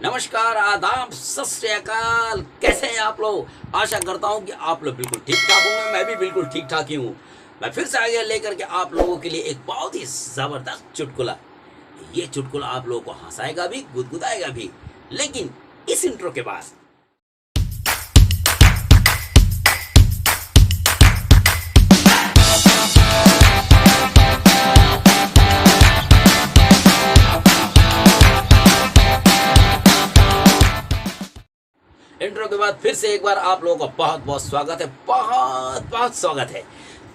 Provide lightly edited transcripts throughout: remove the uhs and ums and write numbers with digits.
नमस्कार, आदाब, सत श्री अकाल। कैसे हैं आप लोग? आशा करता हूं कि आप लोग बिल्कुल ठीक ठाक होंगे। मैं भी बिल्कुल ठीक ठाक ही हूं। मैं फिर से आ गया लेकर के आप लोगों के लिए एक बहुत ही जबरदस्त चुटकुला। ये चुटकुला आप लोगों को हंसाएगा भी, गुदगुदाएगा भी, लेकिन इस इंट्रो के बाद। इंट्रो के बाद फिर से एक बार आप लोगों का बहुत बहुत स्वागत है, बहुत बहुत स्वागत है।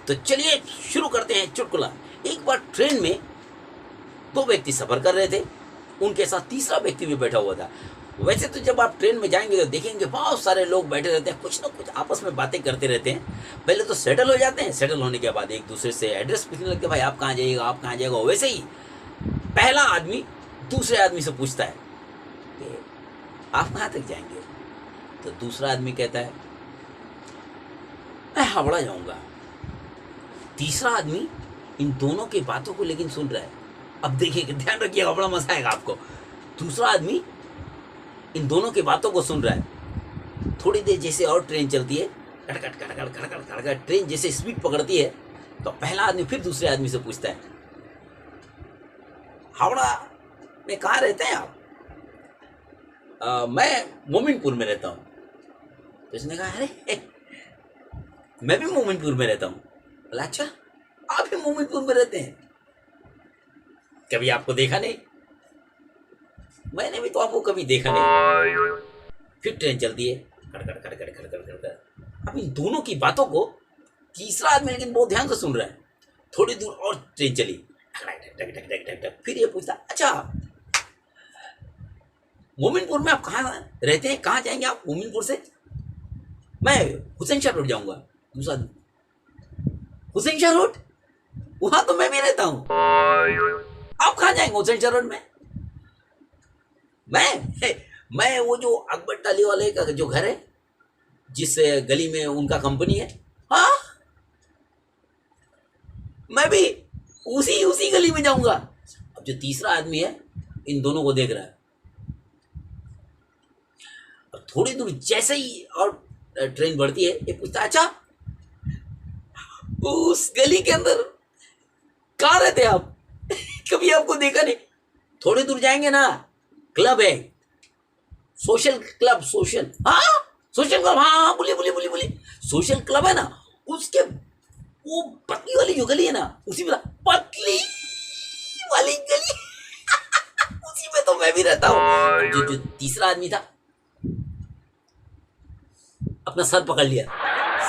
तो चलिए शुरू करते हैं चुटकुला। एक बार ट्रेन में दो व्यक्ति सफर कर रहे थे, उनके साथ तीसरा व्यक्ति भी बैठा हुआ था। वैसे तो जब आप ट्रेन में जाएंगे तो देखेंगे बहुत सारे लोग बैठे रहते हैं, कुछ ना कुछ आपस में बातें करते रहते हैं। पहले तो सेटल हो जाते हैं, सेटल होने के बाद एक दूसरे से एड्रेस पूछने लगते हैं, भाई आप कहाँ जाइएगा, आप कहाँ जाएगा। वैसे ही पहला आदमी दूसरे आदमी से पूछता है कि आप कहाँ तक जाएंगे। तो दूसरा आदमी कहता है मैं हावड़ा जाऊंगा। तीसरा आदमी इन दोनों की बातों को लेकिन सुन रहा है। अब देखिए, ध्यान रखिएगा, बड़ा मजा आएगा आपको। दूसरा आदमी इन दोनों की बातों को सुन रहा है। थोड़ी देर जैसे और ट्रेन चलती है, कड़कट कड़कट कड़कट कड़कट ट्रेन जैसे स्पीड पकड़ती है, तो पहला आदमी फिर दूसरे आदमी से पूछता है, हावड़ा में कहाँ रहते हैं आप? मैं मोमिनपुर में रहता हूँ। तो उसने कहा, अरे मैं भी मोमिनपुर में रहता हूँ। बोला, अच्छा आप भी मोमिनपुर में रहते हैं? कभी आपको देखा नहीं। मैंने भी तो आपको कभी देखा नहीं। फिर ट्रेन चलती है, कड़कड़ कड़कड़ कड़कड़ कड़कड़। अब इन दोनों की बातों को तीसरा आदमी लेकिन बहुत ध्यान से सुन रहा है। थोड़ी दूर और ट्रेन चली, फिर ये पूछता, अच्छा मोमिनपुर में आप कहाँ रहते हैं, कहाँ जाएंगे आप मोमिनपुर से? मैं हुसैन शाह रोड जाऊंगा। दूसरा, हुसैन शाह रोड? वहां तो मैं भी रहता हूं। आप कहाँ जाएंगे हुसैन शाह रोड में? मैं वो जो अकबर टाली वाले का जो घर है, जिस गली में उनका कंपनी है, हाँ मैं भी उसी उसी गली में जाऊंगा। अब जो तीसरा आदमी है इन दोनों को देख रहा है। और थोड़ी दूर जैसे ही और ट्रेन बढ़ती है, ये पूछता, अच्छा उस गली के अंदर कहाँ रहते हैं आप? कभी आपको देखा नहीं। थोड़ी दूर जाएंगे ना, क्लब है, सोशल क्लब, सोशल, हाँ सोशल क्लब, हाँ बोलिए बोलिए बोलिए बोलिए। सोशल क्लब है ना, उसके वो पतली वाली जो गली है ना, उसी में पतली वाली गली उसी में तो मैं भी रहता हूँ। जो तीसरा आदमी था, अपना सर पकड़ लिया,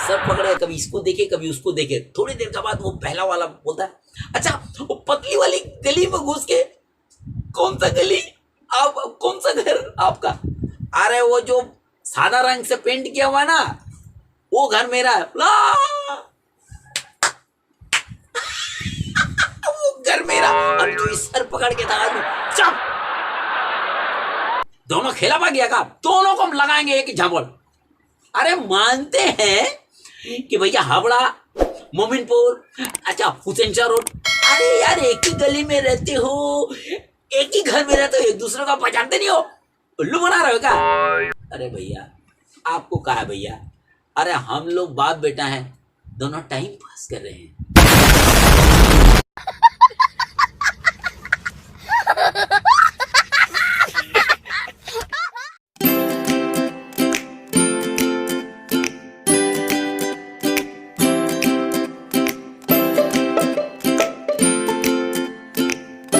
सर पकड़े, कभी इसको देखे कभी उसको देखे। थोड़ी देर के बाद वो पहला वाला बोलता है, अच्छा वो पतली वाली गली में घुस के, कौन सा गली, आप कौन सा घर आपका? अरे वो जो सादा रंग से पेंट किया हुआ ना, वो घर मेरा है। वो घर मेरा। अब जो इस सर पकड़ के था आदमी, चुप। दोनों खेला पा गया का, दोनों को हम लगाएंगे एक ही झापड़। अरे मानते हैं कि भैया हावड़ा, मोमिनपुर, अच्छा हुसैन शाह रोड, अरे यार एक ही गली में रहते हो, एक ही घर में रहते हो, एक दूसरे को पहचानते नहीं हो, उल्लू बना रहे हो क्या? अरे भैया आपको कहा है भैया, अरे हम लोग बाप बेटा हैं, दोनों टाइम पास कर रहे हैं।